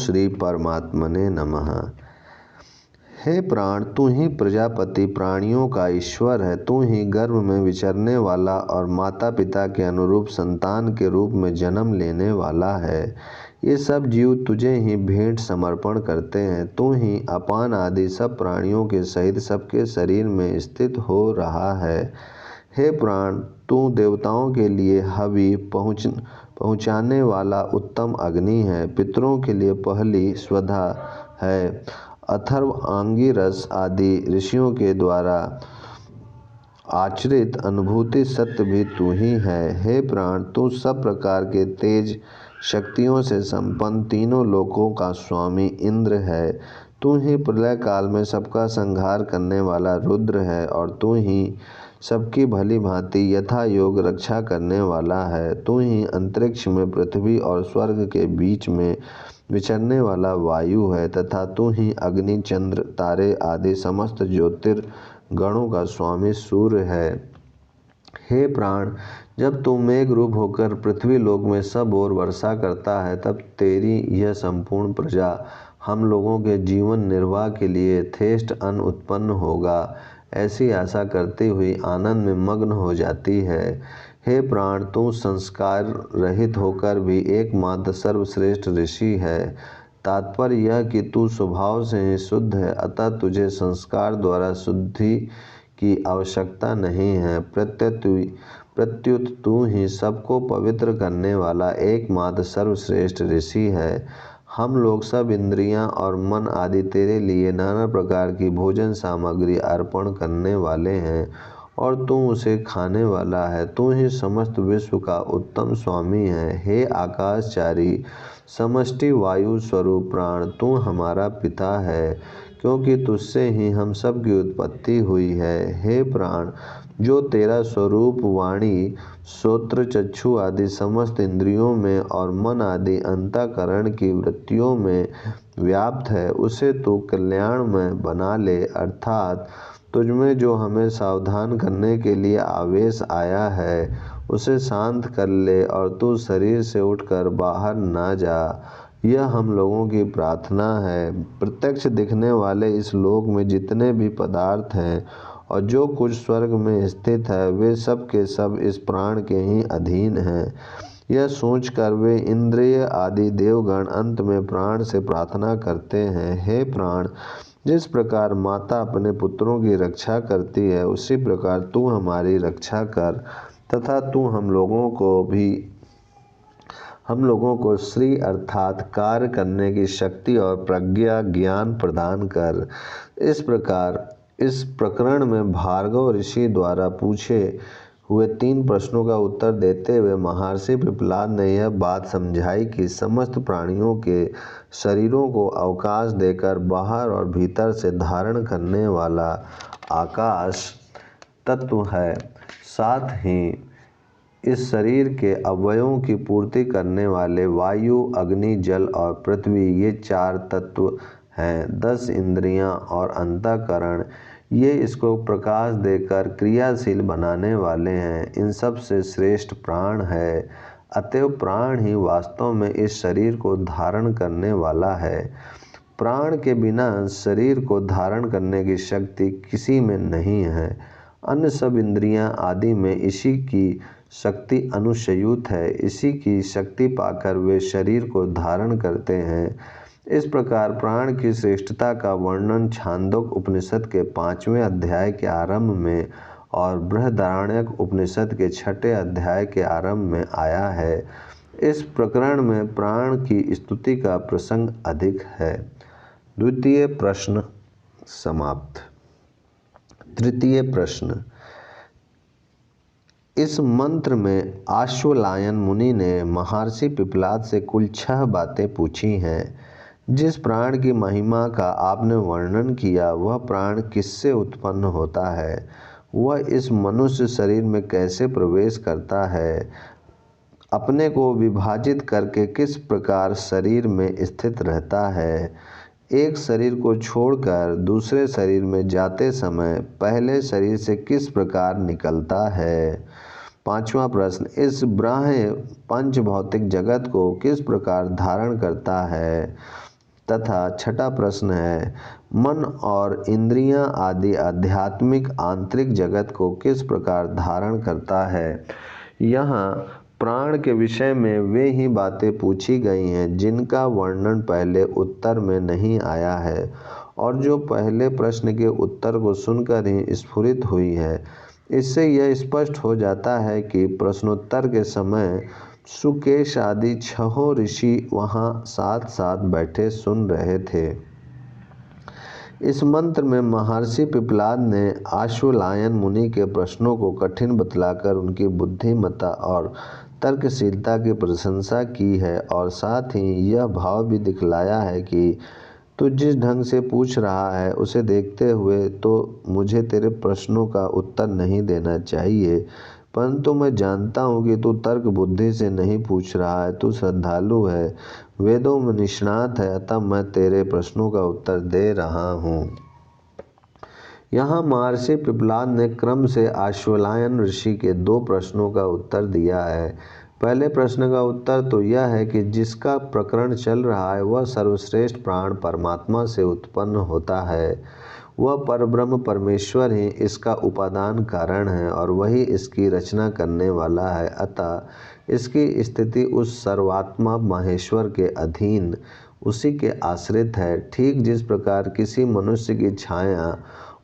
श्री परमात्मने नमः। हे प्राण, तू ही प्रजापति प्राणियों का ईश्वर है। तू ही गर्भ में विचरने वाला और माता पिता के अनुरूप संतान के रूप में जन्म लेने वाला है। ये सब जीव तुझे ही भेंट समर्पण करते हैं। तू ही अपान आदि सब प्राणियों के सहित सबके शरीर में स्थित हो रहा है। हे प्राण, तू देवताओं के लिए हवि पहुँचाने वाला उत्तम अग्नि है। पितरों के लिए पहली स्वधा है। अथर्व आंगिरस आदि ऋषियों के द्वारा आचरित अनुभूति सत्य भी तू ही है। हे प्राण, तू सब प्रकार के तेज शक्तियों से संपन्न तीनों लोकों का स्वामी इंद्र है। तू ही प्रलय काल में सबका संहार करने वाला रुद्र है और तू ही सबकी भली भांति यथा योग रक्षा करने वाला है। तू ही अंतरिक्ष में पृथ्वी और स्वर्ग के बीच में विचरने वाला वायु है तथा तू ही अग्नि, चंद्र, तारे आदि समस्त ज्योतिर्गणों का स्वामी सूर्य है। हे प्राण, जब तू मेघ रूप होकर पृथ्वी लोक में सब ओर वर्षा करता है तब तेरी यह संपूर्ण प्रजा हम लोगों के जीवन निर्वाह के लिए यथेष्ट अन्न उत्पन्न होगा, ऐसी आशा करती हुई आनंद में मग्न हो जाती है। हे प्राण, तू संस्कार रहित होकर भी एकमात्र सर्वश्रेष्ठ ऋषि है। तात्पर्य यह कि तू स्वभाव से ही शुद्ध है, अतः तुझे संस्कार द्वारा शुद्धि की आवश्यकता नहीं है। प्रत्युत तू ही सबको पवित्र करने वाला एकमात्र सर्वश्रेष्ठ ऋषि है। हम लोग सब इंद्रियां और मन आदि तेरे लिए नाना प्रकार की भोजन सामग्री अर्पण करने वाले हैं और तू उसे खाने वाला है। तू ही समस्त विश्व का उत्तम स्वामी है। हे आकाशचारी समष्टि वायु स्वरूप प्राण, तू हमारा पिता है, क्योंकि तुझसे ही हम सब की उत्पत्ति हुई है। हे प्राण, जो तेरा स्वरूप वाणी, श्रोत्र, चक्षु आदि समस्त इंद्रियों में और मन आदि अंतःकरण की वृत्तियों में व्याप्त है, उसे तू कल्याण में बना ले। अर्थात तुझमें जो हमें सावधान करने के लिए आवेश आया है उसे शांत कर ले और तू शरीर से उठकर बाहर ना जा, यह हम लोगों की प्रार्थना है। प्रत्यक्ष दिखने वाले इस लोक में जितने भी पदार्थ हैं और जो कुछ स्वर्ग में स्थित है वे सब के सब इस प्राण के ही अधीन हैं। यह सोचकर वे इंद्रिय आदि देवगण अंत में प्राण से प्रार्थना करते हैं, हे प्राण, जिस प्रकार माता अपने पुत्रों की रक्षा करती है उसी प्रकार तू हमारी रक्षा कर तथा तू हम लोगों को श्री अर्थात कार्य करने की शक्ति और प्रज्ञा ज्ञान प्रदान कर। इस प्रकार इस प्रकरण में भार्गव ऋषि द्वारा पूछे हुए 3 प्रश्नों का उत्तर देते हुए महर्षि पिप्पलाद ने यह बात समझाई कि समस्त प्राणियों के शरीरों को अवकाश देकर बाहर और भीतर से धारण करने वाला आकाश तत्व है। साथ ही इस शरीर के अवयवों की पूर्ति करने वाले वायु, अग्नि, जल और पृथ्वी, ये 4 तत्व हैं। 10 इंद्रियां और अंतःकरण, ये इसको प्रकाश देकर क्रियाशील बनाने वाले हैं। इन सब से श्रेष्ठ प्राण है। अतएव प्राण ही वास्तव में इस शरीर को धारण करने वाला है। प्राण के बिना शरीर को धारण करने की शक्ति किसी में नहीं है। अन्य सब इंद्रियां आदि में इसी की शक्ति अनुस्यूत है। इसी की शक्ति पाकर वे शरीर को धारण करते हैं। इस प्रकार प्राण की श्रेष्ठता का वर्णन छांदोग्य उपनिषद के 5वें अध्याय के आरंभ में और बृहदारण्यक उपनिषद के 6ठे अध्याय के आरंभ में आया है। इस प्रकरण में प्राण की स्तुति का प्रसंग अधिक है। द्वितीय प्रश्न समाप्त। तृतीय प्रश्न। इस मंत्र में आश्वलायन मुनि ने महर्षि पिप्पलाद से कुल 6 बातें पूछी हैं। जिस प्राण की महिमा का आपने वर्णन किया वह प्राण किससे उत्पन्न होता है, वह इस मनुष्य शरीर में कैसे प्रवेश करता है, अपने को विभाजित करके किस प्रकार शरीर में स्थित रहता है, एक शरीर को छोड़कर दूसरे शरीर में जाते समय पहले शरीर से किस प्रकार निकलता है। 5वां प्रश्न। इस ब्राह्य पंच भौतिक जगत को किस प्रकार धारण करता है। तथा छठा प्रश्न है, मन और इंद्रियां आदि आध्यात्मिक आंतरिक जगत को किस प्रकार धारण करता है। यहाँ प्राण के विषय में वे ही बातें पूछी गई हैं जिनका वर्णन पहले उत्तर में नहीं आया है और जो पहले प्रश्न के उत्तर को सुनकर ही स्फुरित हुई है। इससे यह स्पष्ट हो जाता है कि प्रश्नोत्तर के समय सुकेश आदि 6 ऋषि वहाँ साथ साथ बैठे सुन रहे थे। इस मंत्र में महर्षि पिप्पलाद ने आश्वलायन मुनि के प्रश्नों को कठिन बतलाकर उनकी बुद्धिमत्ता और तर्कशीलता की प्रशंसा की है और साथ ही यह भाव भी दिखलाया है कि तू जिस ढंग से पूछ रहा है उसे देखते हुए तो मुझे तेरे प्रश्नों का उत्तर नहीं देना चाहिए, परंतु मैं जानता हूँ कि तू तर्क बुद्धि से नहीं पूछ रहा है, तू श्रद्धालु है, वेदों में निष्णात है, अतः मैं तेरे प्रश्नों का उत्तर दे रहा हूँ। यहाँ महर्षि पिप्पलाद ने क्रम से आश्वलायन ऋषि के 2 प्रश्नों का उत्तर दिया है। पहले प्रश्न का उत्तर तो यह है कि जिसका प्रकरण चल रहा है वह सर्वश्रेष्ठ प्राण परमात्मा से उत्पन्न होता है। वह परब्रह्म परमेश्वर ही इसका उपादान कारण है और वही इसकी रचना करने वाला है, अतः इसकी स्थिति उस सर्वात्मा महेश्वर के अधीन उसी के आश्रित है। ठीक जिस प्रकार किसी मनुष्य की छाया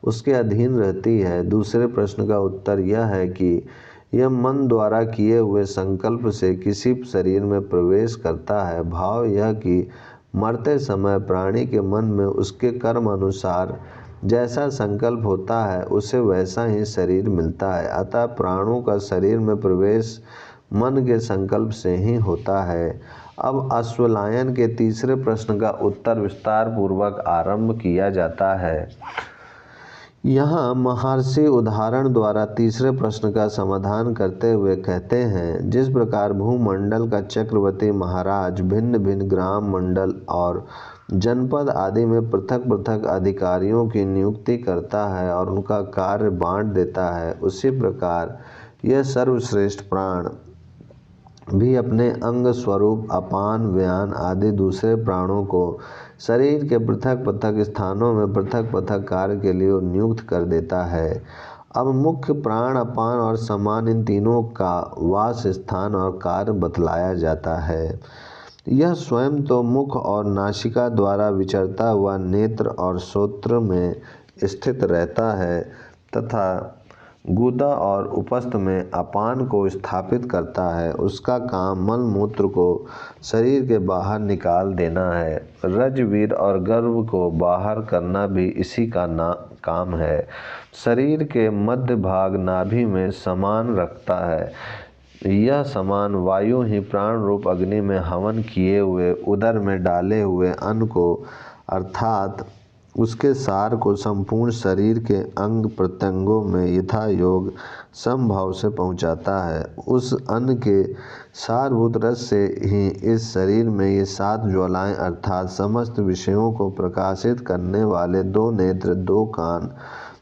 उसके अधीन रहती है। दूसरे प्रश्न का उत्तर यह है कि यह मन द्वारा किए हुए संकल्प से किसी शरीर में प्रवेश करता है। भाव यह कि मरते समय प्राणी के मन में उसके कर्म अनुसार जैसा संकल्प होता है उसे वैसा ही शरीर मिलता है, अतः प्राणों का शरीर में प्रवेश मन के संकल्प से ही होता है। अब आश्वलायन के तीसरे प्रश्न का उत्तर विस्तार पूर्वक आरंभ किया जाता है। यहाँ महर्षि उदाहरण द्वारा तीसरे प्रश्न का समाधान करते हुए कहते हैं, जिस प्रकार भूमंडल का चक्रवर्ती महाराज भिन्न भिन्न ग्राम मंडल और जनपद आदि में पृथक पृथक अधिकारियों की नियुक्ति करता है और उनका कार्य बांट देता है, उसी प्रकार यह सर्वश्रेष्ठ प्राण भी अपने अंग स्वरूप अपान व्यान आदि दूसरे प्राणों को शरीर के पृथक पृथक स्थानों में पृथक पृथक कार्य के लिए नियुक्त कर देता है। अब मुख्य प्राण अपान और समान इन तीनों का वास स्थान और कार्य बतलाया जाता है। यह स्वयं तो मुख और नासिका द्वारा विचरता हुआ नेत्र और श्रोत्र में स्थित रहता है तथा गुदा और उपस्थ में अपान को स्थापित करता है। उसका काम मल मूत्र को शरीर के बाहर निकाल देना है। रजवीर और गर्भ को बाहर करना भी इसी का काम है। शरीर के मध्य भाग नाभि में समान रखता है। यह समान वायु ही प्राण रूप अग्नि में हवन किए हुए उदर में डाले हुए अन्न को अर्थात उसके सार को संपूर्ण शरीर के अंग प्रत्यंगों में यथा योग समभाव से पहुंचाता है। उस अन्न के सारभूत रस से ही इस शरीर में ये 7 ज्वालाएं अर्थात समस्त विषयों को प्रकाशित करने वाले 2 नेत्र, 2 कान,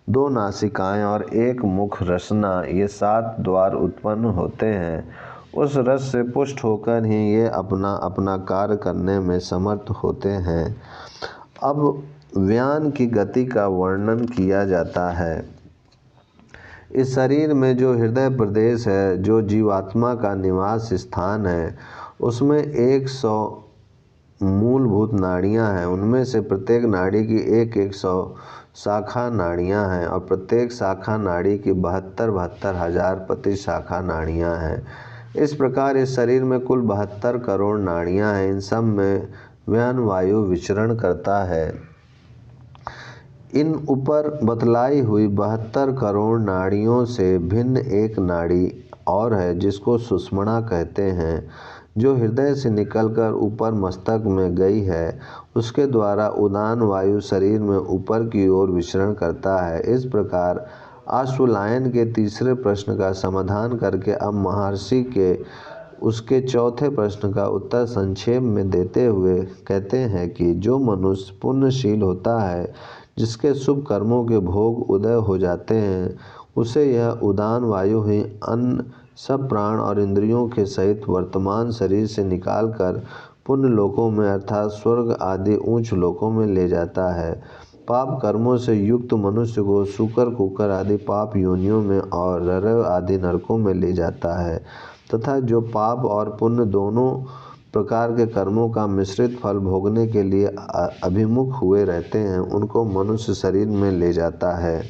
2 नासिकाएं और 1 मुख रसना ये 7 द्वार उत्पन्न होते हैं। उस रस से पुष्ट होकर ही ये अपना अपना कार्य करने में समर्थ होते हैं। अब व्यान की गति का वर्णन किया जाता है। इस शरीर में जो हृदय प्रदेश है, जो जीवात्मा का निवास स्थान है, उसमें 100 मूलभूत नाड़ियां हैं। उनमें से प्रत्येक नाड़ी की 100 शाखा नाड़ियां हैं और प्रत्येक शाखा नाड़ी की 72 हजार प्रति शाखा नाड़ियां हैं। इस प्रकार इस शरीर में कुल 72 करोड़ नाड़ियां हैं। इन सब में व्यान वायु विचरण करता है। इन ऊपर बतलाई हुई 72 करोड़ नाड़ियों से भिन्न एक नाड़ी और है जिसको सुषुम्ना कहते हैं, जो हृदय से निकलकर ऊपर मस्तक में गई है। उसके द्वारा उदान वायु शरीर में ऊपर की ओर विचरण करता है। इस प्रकार आश्वलायन के तीसरे प्रश्न का समाधान करके अब महर्षि के उसके चौथे प्रश्न का उत्तर संक्षेप में देते हुए कहते हैं कि जो मनुष्य पुण्यशील होता है, जिसके शुभ कर्मों के भोग उदय हो जाते हैं, उसे यह उदान वायु ही अन्य सब प्राण और इंद्रियों के सहित वर्तमान शरीर से निकालकर पुण्य लोकों में अर्थात स्वर्ग आदि उच्च लोकों में ले जाता है। पाप कर्मों से युक्त मनुष्य को सूकर कुकर आदि पाप योनियों में और ररव आदि नरकों में ले जाता है तथा जो पाप और पुण्य दोनों प्रकार के कर्मों का मिश्रित फल भोगने के लिए अभिमुख हुए रहते हैं उनको मनुष्य शरीर में ले जाता है।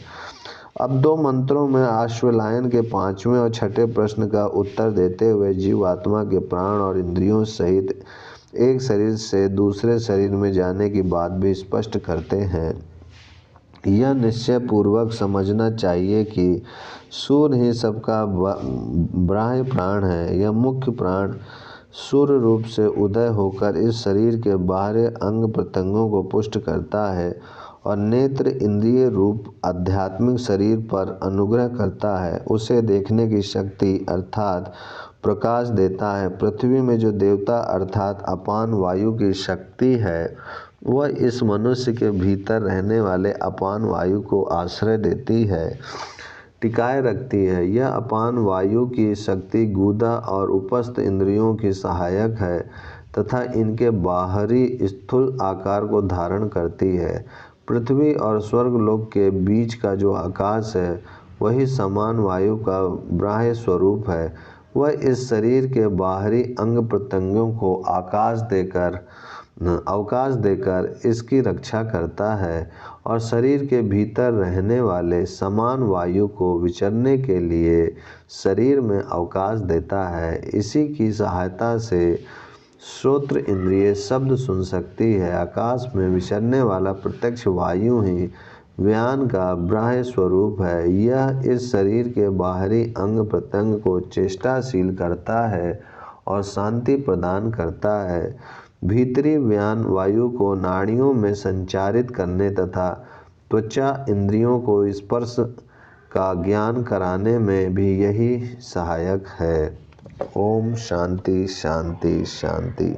अब 2 मंत्रों में अश्वलायन के 5वें और 6ठे प्रश्न का उत्तर देते हुए जीवात्मा के प्राण और इंद्रियों सहित एक शरीर से दूसरे शरीर में जाने की बात भी स्पष्ट करते हैं। यह निश्चय पूर्वक समझना चाहिए कि सूर्य ही सबका बाह्य प्राण है। यह मुख्य प्राण सूर्य रूप से उदय होकर इस शरीर के बाहरी अंग प्रत्यंगों को पुष्ट करता है और नेत्र इंद्रिय रूप आध्यात्मिक शरीर पर अनुग्रह करता है, उसे देखने की शक्ति अर्थात प्रकाश देता है। पृथ्वी में जो देवता अर्थात अपान वायु की शक्ति है वह इस मनुष्य के भीतर रहने वाले अपान वायु को आश्रय देती है, टिकाए रखती है। यह अपान वायु की शक्ति गुदा और उपस्थ इंद्रियों की सहायक है तथा इनके बाहरी स्थूल आकार को धारण करती है। पृथ्वी और स्वर्गलोक के बीच का जो आकाश है वही समान वायु का बाह्य स्वरूप है। वह इस शरीर के बाहरी अंग प्रत्यंगों को अवकाश देकर इसकी रक्षा करता है और शरीर के भीतर रहने वाले समान वायु को विचरने के लिए शरीर में अवकाश देता है। इसी की सहायता से श्रोत्र इंद्रिय शब्द सुन सकती है। आकाश में विचरने वाला प्रत्यक्ष वायु ही व्यान का बाह्य स्वरूप है। यह इस शरीर के बाहरी अंग प्रत्यंग को चेष्टाशील करता है और शांति प्रदान करता है। भीतरी व्यान वायु को नाड़ियों में संचारित करने तथा त्वचा इंद्रियों को स्पर्श का ज्ञान कराने में भी यही सहायक है। ओम शांति शांति शांति।